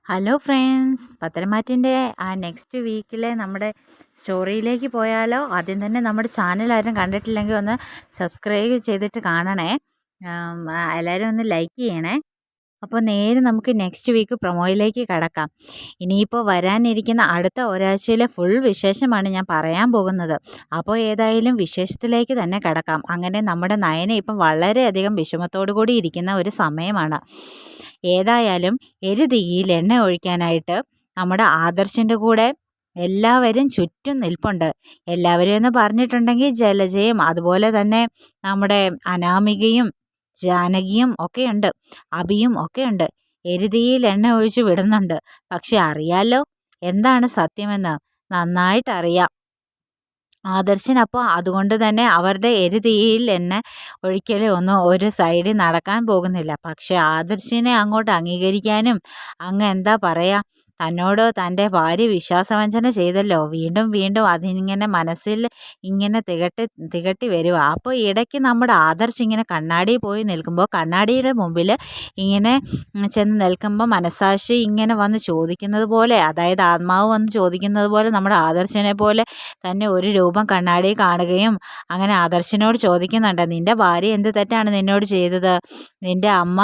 Hello friends, പത്തരമാറ്റിൻ്റെ next വീക്കിലെ നമ്മുടെ സ്റ്റോറിയിലേക്ക് പോയാലോ? ആദ്യം തന്നെ നമ്മുടെ ചാനൽ ആരും കണ്ടിട്ടില്ലെങ്കിൽ ഒന്ന് സബ്സ്ക്രൈബ് ചെയ്തിട്ട് കാണണേ. എല്ലാവരും ഒന്ന് ലൈക്ക് ചെയ്യണേ. അപ്പോൾ നേരെ നമുക്ക് നെക്സ്റ്റ് വീക്ക് പ്രൊമോയിലേക്ക് കടക്കാം. ഇനിയിപ്പോൾ വരാനിരിക്കുന്ന അടുത്ത ഒരാഴ്ചയിലെ ഫുൾ വിശേഷമാണ് ഞാൻ പറയാൻ പോകുന്നത്. അപ്പോൾ ഏതായാലും വിശേഷത്തിലേക്ക് തന്നെ കടക്കാം. അങ്ങനെ നമ്മുടെ നയന ഇപ്പം വളരെയധികം വിഷമത്തോടു കൂടി ഇരിക്കുന്ന ഒരു സമയമാണ്. ഏതായാലും എരുതിയിൽ എണ്ണ ഒഴിക്കാനായിട്ട് നമ്മുടെ ആദർശിൻ്റെ കൂടെ എല്ലാവരും ചുറ്റും നിൽപ്പുണ്ട്. എല്ലാവരും എന്ന് പറഞ്ഞിട്ടുണ്ടെങ്കിൽ ജലജയും അതുപോലെ തന്നെ നമ്മുടെ അനാമികയും ജാനകിയും ഒക്കെയുണ്ട്, അഭിയും ഒക്കെയുണ്ട്. എരുതിയിൽ എണ്ണ ഒഴിച്ച് വിടുന്നുണ്ട്. പക്ഷെ അറിയാലോ എന്താണ് സത്യമെന്ന്, നന്നായിട്ട് അറിയാം ആദർശിനപ്പോൾ. അതുകൊണ്ട് തന്നെ അവരുടെ എരുതിയിൽ എണ്ണ ഒഴിക്കലൊന്നും ഒരു സൈഡിൽ നടക്കാൻ പോകുന്നില്ല. പക്ഷെ ആദർശിനെ അങ്ങോട്ട് അംഗീകരിക്കാനും എന്താ പറയുക, തന്നോട് തൻ്റെ ഭാര്യ വിശ്വാസവഞ്ചന ചെയ്തല്ലോ, വീണ്ടും വീണ്ടും അതിങ്ങനെ മനസ്സിൽ ഇങ്ങനെ തികട്ടി വരിക. അപ്പോൾ ഇടയ്ക്ക് നമ്മുടെ ആദർശ് ഇങ്ങനെ കണ്ണാടിയിൽ പോയി നിൽക്കുമ്പോൾ, കണ്ണാടിയുടെ മുമ്പിൽ ഇങ്ങനെ ചെന്ന് നിൽക്കുമ്പോൾ മനസ്സാക്ഷി ഇങ്ങനെ വന്ന് ചോദിക്കുന്നത് പോലെ, അതായത് ആത്മാവ് വന്ന് ചോദിക്കുന്നത് പോലെ, നമ്മുടെ ആദർശിനെ പോലെ തന്നെ ഒരു രൂപം കണ്ണാടിയിൽ കാണുകയും അങ്ങനെ ആദർശിനോട് ചോദിക്കുന്നുണ്ട്, നിൻ്റെ ഭാര്യ എന്ത് തെറ്റാണ് നിന്നോട് ചെയ്തത്? നിൻ്റെ അമ്മ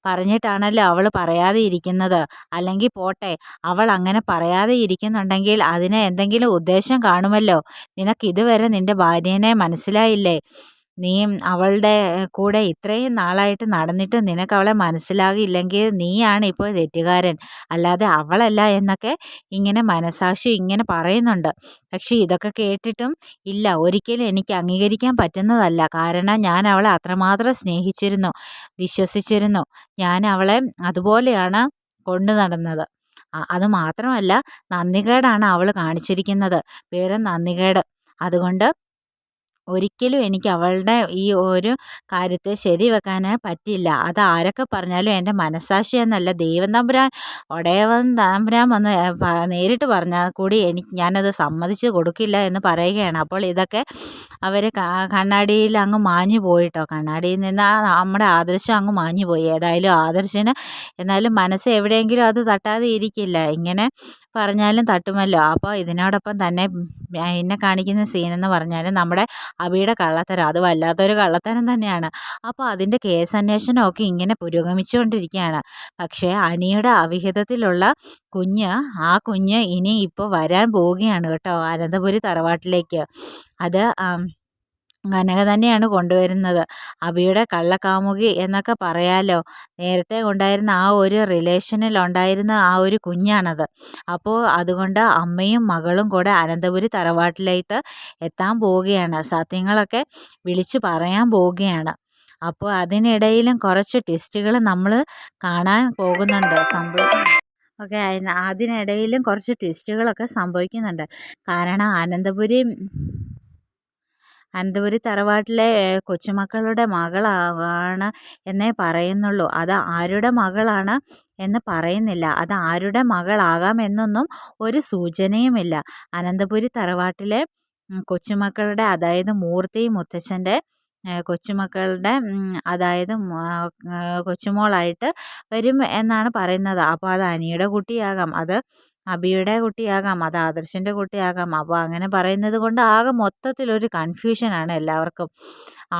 പറഞ്ഞിട്ടാണല്ലോ അവൾ പറയാതെ ഇരിക്കുന്നത്. അല്ലെങ്കിൽ പോട്ടെ, അവൾ അങ്ങനെ പറയാതെ ഇരിക്കുന്നുണ്ടെങ്കിൽ അതിന് എന്തെങ്കിലും ഉദ്ദേശം കാണുമല്ലോ. നിനക്കിതുവരെ നിൻ്റെ ഭാര്യേനെ മനസ്സിലായില്ലേ? നീ അവളുടെ കൂടെ ഇത്രയും നാളായിട്ട് നടന്നിട്ട് നിനക്ക് അവളെ മനസ്സിലാകില്ലെങ്കിൽ നീയാണ് ഇപ്പോൾ തെറ്റുകാരൻ, അല്ലാതെ അവളല്ല എന്നൊക്കെ ഇങ്ങനെ മനസാക്ഷി ഇങ്ങനെ പറയുന്നുണ്ട്. പക്ഷേ ഇതൊക്കെ കേട്ടിട്ടും ഇല്ല, ഒരിക്കലും എനിക്ക് അംഗീകരിക്കാൻ പറ്റുന്നതല്ല. കാരണം ഞാൻ അവളെ അത്രമാത്രം സ്നേഹിച്ചിരുന്നു, വിശ്വസിച്ചിരുന്നു. ഞാൻ അവളെ അതുപോലെയാണ് കൊണ്ടു നടന്നത്. അത് മാത്രമല്ല, നന്ദികേടാണ് അവൾ കാണിച്ചിരിക്കുന്നത്, വെറും നന്ദികേട്. അതുകൊണ്ട് ഒരിക്കലും എനിക്ക് അവളുടെ ഈ ഒരു കാര്യത്തെ ശരിവെക്കാൻ പറ്റില്ല. അത് ആരൊക്കെ പറഞ്ഞാലും എൻ്റെ മനസ്സാക്ഷി എന്നല്ല, ദൈവം തമ്പുരാൻ, ഒടയവൻ തമ്പുരാൻ വന്ന് നേരിട്ട് പറഞ്ഞാൽ കൂടി ഞാനത് സമ്മതിച്ച് കൊടുക്കില്ല എന്ന് പറയുകയാണ്. അപ്പോൾ ഇതൊക്കെ അവർ കണ്ണാടിയിൽ അങ്ങ് മാഞ്ഞു പോയിട്ടോ. കണ്ണാടിയിൽ നിന്ന് നമ്മുടെ ആദർശം അങ്ങ് മാഞ്ഞു പോയി. ഏതായാലും ആദർശന് എന്നാലും മനസ്സ് എവിടെയെങ്കിലും അത് തട്ടാതെ ഇരിക്കില്ല, ഇങ്ങനെ പറഞ്ഞാലും തട്ടുമല്ലോ. അപ്പോൾ ഇതിനോടൊപ്പം തന്നെ എന്നെ കാണിക്കുന്ന സീനെന്ന് പറഞ്ഞാൽ നമ്മുടെ അബിയുടെ കള്ളത്തരം, അത് വല്ലാത്തൊരു കള്ളത്തരം തന്നെയാണ്. അപ്പോൾ അതിൻ്റെ കേസ് അന്വേഷണമൊക്കെ ഇങ്ങനെ പുരോഗമിച്ചുകൊണ്ടിരിക്കുകയാണ്. പക്ഷേ അനിയുടെ അവിഹിതത്തിലുള്ള ആ കുഞ്ഞ് ഇനി ഇപ്പോൾ വരാൻ പോവുകയാണ് കേട്ടോ, അനന്തപുരി തറവാട്ടിലേക്ക്. അത് കനക തന്നെയാണ് കൊണ്ടുവരുന്നത്. അബിയുടെ കള്ളക്കാമുകി എന്നൊക്കെ പറയാലോ. നേരത്തെ ഉണ്ടായിരുന്ന ആ ഒരു റിലേഷനിലുണ്ടായിരുന്ന ആ ഒരു കുഞ്ഞാണത്. അപ്പോൾ അതുകൊണ്ട് അമ്മയും മകളും കൂടെ അനന്തപുരി തറവാട്ടിലേക്ക് എത്താൻ പോവുകയാണ്, സത്യങ്ങളൊക്കെ വിളിച്ചു പറയാൻ പോവുകയാണ്. അപ്പോൾ അതിനിടയിലും കുറച്ച് ട്വിസ്റ്റുകൾ നമ്മൾ കാണാൻ പോകുന്നുണ്ട്, സംഭവിക്കുന്നുണ്ട്. ഓക്കെ, അതിനിടയിലും കുറച്ച് ട്വിസ്റ്റുകളൊക്കെ സംഭവിക്കുന്നുണ്ട്. കാരണം അനന്തപുരി തറവാട്ടിലെ കൊച്ചുമക്കളുടെ മകളാണ് എന്നേ പറയുന്നുള്ളൂ. അത് ആരുടെ മകളാണ് എന്ന് പറയുന്നില്ല. അത് ആരുടെ മകളാകാം എന്നൊന്നും ഒരു സൂചനയുമില്ല. അനന്തപുരി തറവാട്ടിലെ കൊച്ചുമക്കളുടെ, അതായത് മൂർത്തി മുത്തച്ഛൻ്റെ കൊച്ചുമക്കളുടെ, അതായത് കൊച്ചുമോളായിട്ട് വരും എന്നാണ് പറയുന്നത്. അപ്പോൾ അത് അനിയുടെ കുട്ടിയാകാം, അത് അബിയുടെ കുട്ടിയാകാം, അത് ആദർശിൻ്റെ കുട്ടിയാകാം. അപ്പോൾ അങ്ങനെ പറയുന്നത് കൊണ്ട് ആകെ മൊത്തത്തിലൊരു കൺഫ്യൂഷനാണ് എല്ലാവർക്കും,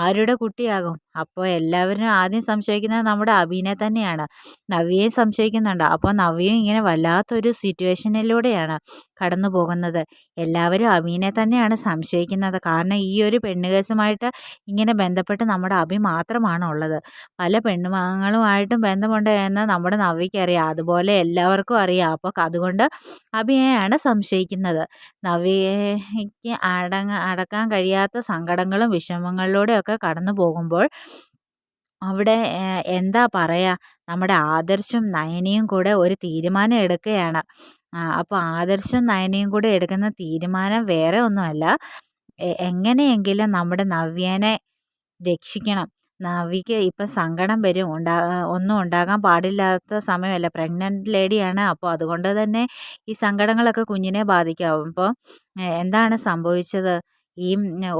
ആരുടെ കുട്ടിയാകും. അപ്പോൾ എല്ലാവരും ആദ്യം സംശയിക്കുന്നത് നമ്മുടെ അബീനെ തന്നെയാണ്. നവ്യയും സംശയിക്കുന്നുണ്ട്. അപ്പോൾ നവ്യയും ഇങ്ങനെ വല്ലാത്തൊരു സിറ്റുവേഷനിലൂടെയാണ് കടന്നു പോകുന്നത്. എല്ലാവരും അബീനെ തന്നെയാണ് സംശയിക്കുന്നത്. കാരണം ഈ ഒരു പെണ്ണുകേസുമായിട്ട് ഇങ്ങനെ ബന്ധപ്പെട്ട് നമ്മുടെ അബി മാത്രമാണ് ഉള്ളത്. പല പെണ്ണുങ്ങളുമായിട്ടും ബന്ധമുണ്ട് എന്ന് നമ്മുടെ നവ്യയ്ക്ക് അറിയാം, അതുപോലെ എല്ലാവർക്കും അറിയാം. അപ്പോൾ അതുകൊണ്ട് അബിയെയാണ് സംശയിക്കുന്നത്. നവ്യയ്ക്ക് അടക്കാൻ കഴിയാത്ത സങ്കടങ്ങളും വിഷമങ്ങളിലൂടെയൊക്കെ കടന്നു പോകുമ്പോൾ അവിടെ എന്താ പറയുക, നമ്മുടെ ആദർശും നയനയും കൂടെ ഒരു തീരുമാനം എടുക്കുകയാണ്. അപ്പോൾ ആദർശും നയനയും കൂടെ എടുക്കുന്ന തീരുമാനം വേറെ ഒന്നുമല്ല, എങ്ങനെയെങ്കിലും നമ്മുടെ നവ്യനെ രക്ഷിക്കണം. നവ്യയ്ക്ക് ഇപ്പം സങ്കടം വരും, ഒന്നും ഉണ്ടാകാൻ പാടില്ലാത്ത സമയമല്ല, പ്രഗ്നൻ്റ് ലേഡിയാണ്. അപ്പോൾ അതുകൊണ്ട് തന്നെ ഈ സങ്കടങ്ങളൊക്കെ കുഞ്ഞിനെ ബാധിക്കും. അപ്പോൾ എന്താണ് സംഭവിച്ചത്, ഈ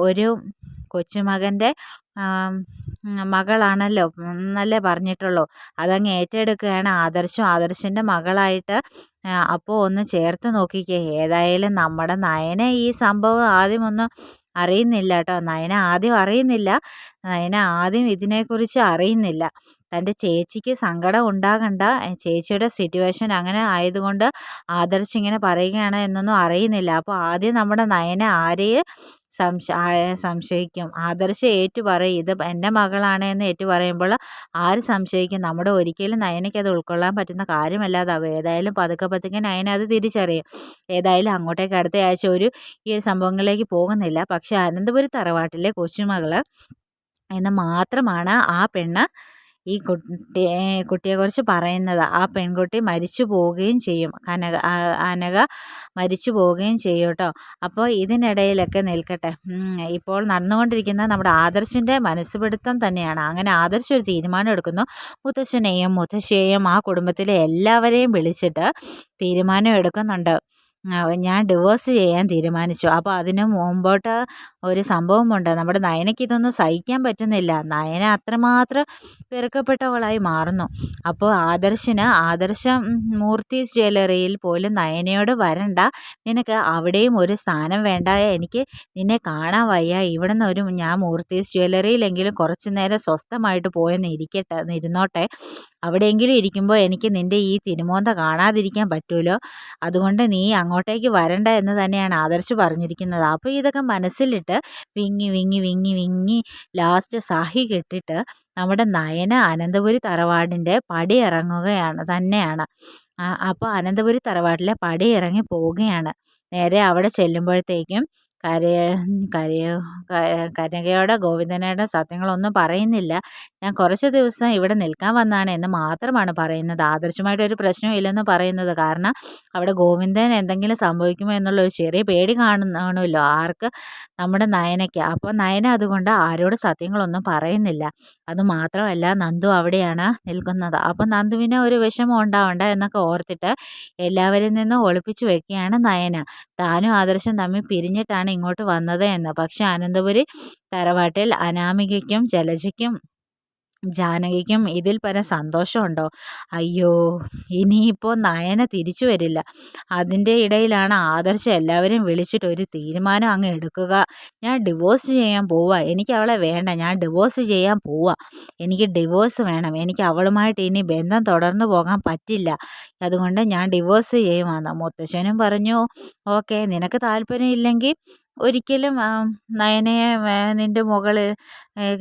ഒരു കൊച്ചുമകൻ്റെ മകളാണല്ലോ എന്നല്ലേ പറഞ്ഞിട്ടുള്ളൂ. അതങ്ങ് ഏറ്റെടുക്കുകയാണ് ആദർശിൻ്റെ മകളായിട്ട്. അപ്പോൾ ഒന്ന് ചേർത്ത് നോക്കിക്കേ. ഏതായാലും നമ്മുടെ നയന ഈ സംഭവം ആദ്യമൊന്നും അറിയുന്നില്ല കേട്ടോ. നയന ആദ്യം അറിയുന്നില്ല. നയന ആദ്യം ഇതിനെക്കുറിച്ച് അറിയുന്നില്ല. തൻ്റെ ചേച്ചിക്ക് സങ്കടം ഉണ്ടാകണ്ട, ചേച്ചിയുടെ സിറ്റുവേഷൻ അങ്ങനെ ആയതുകൊണ്ട് ആദർശ് ഇങ്ങനെ പറയുകയാണ് എന്നൊന്നും അറിയുന്നില്ല. അപ്പോൾ ആദ്യം നമ്മുടെ നയന ആരെയും സംശയിക്കും. ആദർശ് ഏറ്റു പറയും, ഇത് എൻ്റെ മകളാണ് എന്ന് ഏറ്റു പറയുമ്പോൾ ആര് സംശയിക്കും? നമ്മുടെ ഒരിക്കലും നയനയ്ക്ക് അത് ഉൾക്കൊള്ളാൻ പറ്റുന്ന കാര്യമല്ലാതാകും. ഏതായാലും പതുക്കെ പതുക്കെ നയന അത് തിരിച്ചറിയും. ഏതായാലും അങ്ങോട്ടേക്ക് അടുത്ത ആഴ്ച ഈ ഒരു സംഭവങ്ങളിലേക്ക് പോകുന്നില്ല. പക്ഷെ അനന്തപുരി തറവാട്ടിലെ കൊച്ചുമകൾ എന്ന് മാത്രമാണ് ആ പെണ്ണ് ഈ കുട്ടിയെക്കുറിച്ച് പറയുന്നത്. ആ പെൺകുട്ടി മരിച്ചു പോവുകയും ചെയ്യും. അനഘ മരിച്ചു പോവുകയും ചെയ്യും കേട്ടോ. അപ്പോൾ ഇതിനിടയിലൊക്കെ നിൽക്കട്ടെ, ഇപ്പോൾ നടന്നുകൊണ്ടിരിക്കുന്ന നമ്മുടെ ആദർശിൻ്റെ മനസ്സുപിടുത്തം തന്നെയാണ്. അങ്ങനെ ആദർശ് ഒരു തീരുമാനം എടുക്കുന്നു. മുത്തശ്ശനെയും മുത്തശ്ശിയെയും ആ കുടുംബത്തിലെ എല്ലാവരെയും വിളിച്ചിട്ട് തീരുമാനം എടുക്കുന്നുണ്ട്. ഞാൻ ഡിവോഴ്സ് ചെയ്യാൻ തീരുമാനിച്ചു. അപ്പോൾ അതിന് മുമ്പോട്ട് ഒരു സംഭവമുണ്ട്. നമ്മുടെ നയനയ്ക്ക് ഇതൊന്നും സഹിക്കാൻ പറ്റുന്നില്ല. നയന അത്രമാത്രം വെറുക്കപ്പെട്ടവളായി മാറുന്നു. അപ്പോൾ ആദർശം മൂർത്തീസ് ജ്വല്ലറിയിൽ പോലും നയനയോട് വരണ്ട, നിനക്ക് അവിടെയും ഒരു സ്ഥാനം വേണ്ട, എനിക്ക് നിന്നെ കാണാൻ വയ്യ, ഇവിടുന്ന് ഞാൻ മൂർത്തീസ് ജ്വല്ലറിയിലെങ്കിലും കുറച്ച് നേരം സ്വസ്ഥമായിട്ട് പോയെന്ന് ഇരുന്നോട്ടെ, അവിടെയെങ്കിലും ഇരിക്കുമ്പോൾ എനിക്ക് നിൻ്റെ ഈ തിരുമോന്ത കാണാതിരിക്കാൻ പറ്റുമല്ലോ, അതുകൊണ്ട് നീ അങ്ങോട്ടേക്ക് വരണ്ട എന്ന് തന്നെയാണ് ആദർശ് പറഞ്ഞിരിക്കുന്നത്. അപ്പോൾ ഇതൊക്കെ മനസ്സിലിട്ട് വിങ്ങി വിങ്ങി വിങ്ങി വിങ്ങി ലാസ്റ്റ് സഹി കെട്ടിട്ട് നമ്മുടെ നയന അനന്തപുരി തറവാടിൻ്റെ പടി ഇറങ്ങുകയാണ് തന്നെയാണ്. അപ്പോൾ അനന്തപുരി തറവാട്ടിലെ പടി ഇറങ്ങി പോവുകയാണ്. നേരെ അവിടെ ചെല്ലുമ്പോഴത്തേക്കും കനകയോടെ ഗോവിന്ദനോട് സത്യങ്ങളൊന്നും പറയുന്നില്ല. ഞാൻ കുറച്ച് ദിവസം ഇവിടെ നിൽക്കാൻ വന്നതാണ് എന്ന് മാത്രമാണ് പറയുന്നത്. ആദർശമായിട്ടൊരു പ്രശ്നവും ഇല്ലെന്ന് പറയുന്നത്. കാരണം അവിടെ ഗോവിന്ദൻ എന്തെങ്കിലും സംഭവിക്കുമോ എന്നുള്ള ഒരു ചെറിയ പേടി കാണുമല്ലോ ആർക്ക്? നമ്മുടെ നയനയ്ക്ക്. അപ്പോൾ നയന അതുകൊണ്ട് ആരോട് സത്യങ്ങളൊന്നും പറയുന്നില്ല. അതുമാത്രമല്ല നന്ദു അവിടെയാണ് നിൽക്കുന്നത്. അപ്പോൾ നന്ദുവിന് ഒരു വിഷമം ഉണ്ടാവണ്ട എന്നൊക്കെ ഓർത്തിട്ട് എല്ലാവരിൽ നിന്നും ഒളിപ്പിച്ചു വെക്കുകയാണ് നയന. താനും ആദർശം തമ്മിൽ പിരിഞ്ഞിട്ടാണ് ഇങ്ങോട്ട് വന്നത് എന്ന്. പക്ഷെ അനന്തപുരി തറവാട്ടിൽ അനാമികയ്ക്കും ജലജയ്ക്കും ജാനകിക്കും ഇതിൽ പരം സന്തോഷമുണ്ടോ? അയ്യോ, ഇനിയിപ്പോൾ നയന തിരിച്ചു വരില്ല. അതിൻ്റെ ഇടയിലാണ് ആദർശം എല്ലാവരെയും വിളിച്ചിട്ട് ഒരു തീരുമാനം അങ്ങ് എടുക്കുക. ഞാൻ ഡിവോഴ്സ് ചെയ്യാൻ പോവുക, എനിക്ക് അവളെ വേണ്ട, ഞാൻ ഡിവോഴ്സ് ചെയ്യാൻ പോവുക, എനിക്ക് ഡിവോഴ്സ് വേണം, എനിക്ക് അവളുമായിട്ട് ഇനി ബന്ധം തുടർന്നു പോകാൻ പറ്റില്ല, അതുകൊണ്ട് ഞാൻ ഡിവോഴ്സ് ചെയ്യുവാന്ന്. മുത്തശ്ശനും പറഞ്ഞു, ഓക്കെ, നിനക്ക് താല്പര്യമില്ലെങ്കിൽ ഒരിക്കലും നയനയെ നിൻ്റെ മുകളിൽ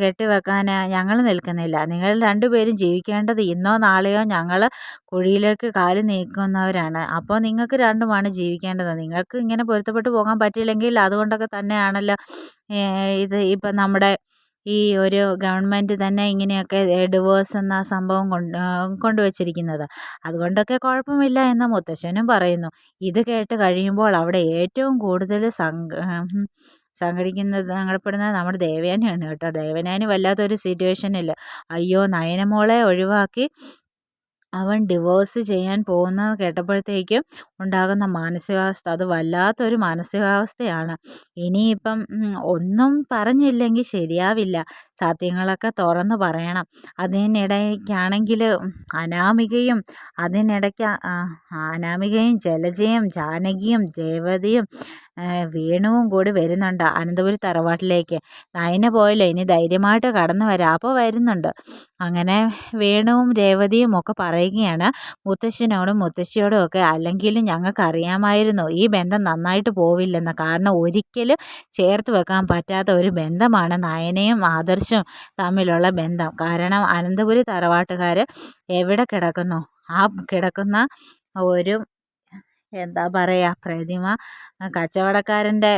കെട്ടിവെക്കാൻ ഞങ്ങൾ നിൽക്കുന്നില്ല. നിങ്ങൾ രണ്ടുപേരും ജീവിക്കേണ്ടത് ഇന്നോ നാളെയോ ഞങ്ങൾ കുഴിയിലേക്ക് കാല് നീക്കുന്നവരാണ്. അപ്പോൾ നിങ്ങൾക്ക് രണ്ടുമാണ് ജീവിക്കേണ്ടത്. നിങ്ങൾക്ക് ഇങ്ങനെ പൊരുത്തപ്പെട്ടു പോകാൻ പറ്റിയില്ലെങ്കിൽ അതുകൊണ്ടൊക്കെ തന്നെയാണല്ലോ ഇപ്പം നമ്മുടെ ഈ ഒരു ഗവൺമെൻറ് തന്നെ ഇങ്ങനെയൊക്കെ ഡിവോഴ്സ് എന്ന സംഭവം കൊണ്ടുവച്ചിരിക്കുന്നത്. അതുകൊണ്ടൊക്കെ കുഴപ്പമില്ല എന്ന് മുത്തശ്ശനും പറയുന്നു. ഇത് കേട്ട് കഴിയുമ്പോൾ അവിടെ ഏറ്റവും കൂടുതൽ സങ്കടപ്പെടുന്നത് നമ്മുടെ ദേവയാനിയാണ് കേട്ടോ. ദേവയാനി വല്ലാത്തൊരു സിറ്റുവേഷനിൽ, അയ്യോ നയനമോളെ ഒഴിവാക്കി അവൻ ഡിവോഴ്സ് ചെയ്യാൻ പോകുന്നത് കേട്ടപ്പോഴത്തേക്കും ഉണ്ടാകുന്ന മാനസികാവസ്ഥ, അത് വല്ലാത്തൊരു മാനസികാവസ്ഥയാണ്. ഇനിയിപ്പം ഒന്നും പറഞ്ഞില്ലെങ്കിൽ ശരിയാവില്ല, സത്യങ്ങളൊക്കെ തുറന്നു പറയണം. അതിനിടയ്ക്കാണെങ്കിൽ അനാമികയും ജലജയും ജാനകിയും രേവതിയും വേണുവും കൂടി വരുന്നുണ്ട് അനന്തപുരി തറവാട്ടിലേക്ക്. നയന പോയല്ലോ, ഇനി ധൈര്യമായിട്ട് കടന്നു വരാം. അപ്പോൾ വരുന്നുണ്ട്. അങ്ങനെ വേണുവും രേവതിയും ഒക്കെ പറയുകയാണ് മുത്തശ്ശനോടും മുത്തശ്ശിയോടും ഒക്കെ, അല്ലെങ്കിലും ഞങ്ങൾക്ക് അറിയാമായിരുന്നു ഈ ബന്ധം നന്നായിട്ട് പോവില്ലെന്ന്. കാരണം ഒരിക്കലും ചേർത്ത് വെക്കാൻ പറ്റാത്ത ഒരു ബന്ധമാണ് നയനയും ആദർശവും തമ്മിലുള്ള ബന്ധം. കാരണം അനന്തപുരി തറവാട്ടുകാർ എവിടെ കിടക്കുന്നു, ആ കിടക്കുന്ന ഒരു എന്താ പറയുക, പ്രതിമ കച്ചവടക്കാരൻ്റെ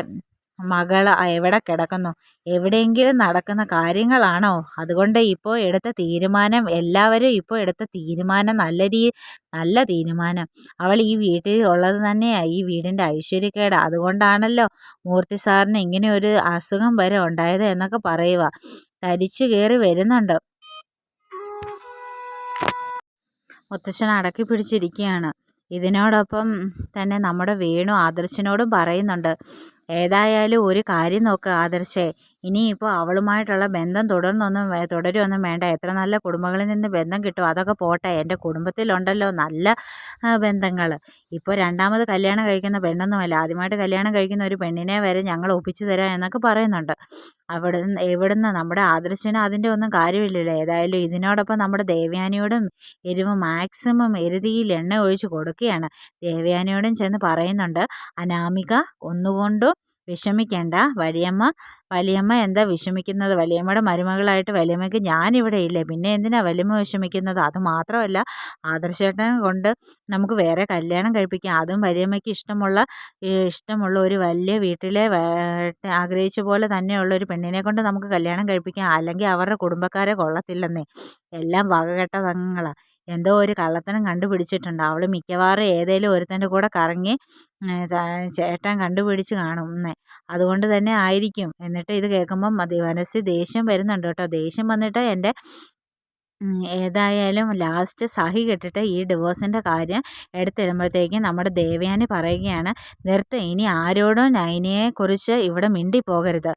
മകൾ എവിടെ കിടക്കുന്നു, എവിടെയെങ്കിലും നടക്കുന്ന കാര്യങ്ങളാണോ? അതുകൊണ്ട് ഇപ്പോൾ എടുത്ത തീരുമാനം, എല്ലാവരും ഇപ്പോൾ എടുത്ത തീരുമാനം നല്ല തീരുമാനം. അവൾ ഈ വീട്ടിൽ ഉള്ളത് തന്നെയാണ് ഈ വീടിൻ്റെ ഐശ്വര്യക്കേട്. അതുകൊണ്ടാണല്ലോ മൂർത്തി സാറിന് ഇങ്ങനെ ഒരു അസുഖം വരെ ഉണ്ടായത് എന്നൊക്കെ പറയുക. തരിച്ചു കയറി വരുന്നുണ്ട്. മുത്തശ്ശൻ അടക്കി പിടിച്ചിരിക്കുകയാണ്. ഇതിനോടൊപ്പം തന്നെ നമ്മുടെ വേണു ആദർശനോടും പറയുന്നുണ്ട്, ഏതായാലും ഒരു കാര്യം നോക്ക് ആദർശേ, ഇനിയിപ്പോൾ അവളുമായിട്ടുള്ള ബന്ധം തുടരുമൊന്നും വേണ്ട. എത്ര നല്ല കുടുംബങ്ങളിൽ നിന്ന് ബന്ധം കിട്ടും. അതൊക്കെ പോട്ടെ, എൻ്റെ കുടുംബത്തിലുണ്ടല്ലോ നല്ല ബന്ധങ്ങൾ. ഇപ്പോൾ രണ്ടാമത് കല്യാണം കഴിക്കുന്ന പെണ്ണൊന്നുമല്ല, ആദ്യമായിട്ട് കല്യാണം കഴിക്കുന്ന ഒരു പെണ്ണിനെ വരെ ഞങ്ങൾ ഒപ്പിച്ചു തരാം എന്നൊക്കെ പറയുന്നുണ്ട്. എവിടുന്ന് നമ്മുടെ ആദർശിന് അതിൻ്റെ ഒന്നും കാര്യമില്ലല്ലോ. ഏതായാലും ഇതിനോടൊപ്പം നമ്മുടെ ദേവയാനിയോടും എരിവ് മാക്സിമം എരുതിയിൽ എണ്ണ ഒഴിച്ച് കൊടുക്കുകയാണ്. ദേവയാനിയോടും ചെന്ന് പറയുന്നുണ്ട്, അനാമിക ഒന്നുകൊണ്ടും വിഷമിക്കേണ്ട. വലിയമ്മ എന്താ വിഷമിക്കുന്നത്? വലിയമ്മയുടെ മരുമകളായിട്ട് വലിയമ്മയ്ക്ക് ഞാനിവിടെ ഇല്ലേ, പിന്നെ എന്തിനാ വലിയമ്മ വിഷമിക്കുന്നത്? അത് മാത്രമല്ല, ആദർശേട്ടൻ കൊണ്ട് നമുക്ക് വേറെ കല്യാണം കഴിപ്പിക്കാം. അതും വലിയമ്മയ്ക്ക് ഇഷ്ടമുള്ള ഒരു വലിയ വീട്ടിലെ ആഗ്രഹിച്ച പോലെ തന്നെയുള്ള ഒരു പെണ്ണിനെ കൊണ്ട് നമുക്ക് കല്യാണം കഴിപ്പിക്കാം. അല്ലെങ്കിൽ അവരുടെ കുടുംബക്കാരെ കൊള്ളത്തില്ലെന്നേ, എല്ലാം വകകെട്ടതങ്ങളാണ്. എന്തോ ഒരു കള്ളത്തനം കണ്ടുപിടിച്ചിട്ടുണ്ട്. അവൾ മിക്കവാറും ഏതേലും ഒരുത്തൻ്റെ കൂടെ കറങ്ങി ചേട്ടൻ കണ്ടുപിടിച്ച് കാണും എന്നേ. അതുകൊണ്ട് തന്നെ ആയിരിക്കും. എന്നിട്ട് ഇത് കേൾക്കുമ്പം മനസ്സിൽ ദേഷ്യം വരുന്നുണ്ട് കേട്ടോ. ദേഷ്യം വന്നിട്ട് എൻ്റെ ഏതായാലും ലാസ്റ്റ് സഹി കെട്ടിട്ട് ഈ ഡിവോഴ്സിൻ്റെ കാര്യം എടുത്തിടുമ്പോഴത്തേക്കും നമ്മുടെ ദേവയാനി പറയുകയാണ്, നിർത്ത്, ഇനി ആരോടും നൈനയെക്കുറിച്ച് ഇവിടെ മിണ്ടി പോകരുത്.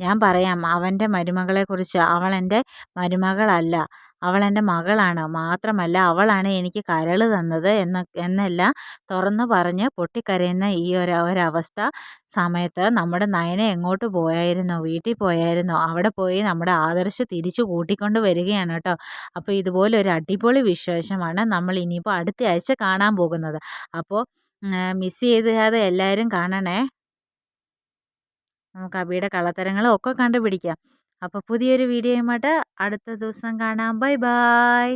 ഞാൻ പറയാം അവൻ്റെ മരുമകളെക്കുറിച്ച്. അവൾ എൻ്റെ മരുമകളല്ല, അവൾ എൻ്റെ മകളാണ്. മാത്രമല്ല അവളാണ് എനിക്ക് കരൾ തന്നത് എന്നെല്ലാം തുറന്നു പറഞ്ഞ് പൊട്ടിക്കരയുന്ന ഈ ഒരവസ്ഥ സമയത്ത് നമ്മുടെ നയന എങ്ങോട്ട് പോയായിരുന്നു? വീട്ടിൽ പോയായിരുന്നു. അവിടെ പോയി നമ്മുടെ ആദർശ് തിരിച്ചു കൂട്ടിക്കൊണ്ട് വരികയാണ് കേട്ടോ. അപ്പോൾ ഇതുപോലെ ഒരു അടിപൊളി വിശേഷമാണ് നമ്മൾ ഇനിയിപ്പോൾ അടുത്ത ആഴ്ച കാണാൻ പോകുന്നത്. അപ്പോൾ മിസ് ചെയ്യാതെ എല്ലാവരും കാണണേ. നമുക്ക് അബിയുടെ കള്ളത്തരങ്ങളും ഒക്കെ കണ്ടുപിടിക്കാം. അപ്പോൾ പുതിയൊരു വീഡിയോയുമായിട്ട് അടുത്ത ദിവസം കാണാം. Bye bye.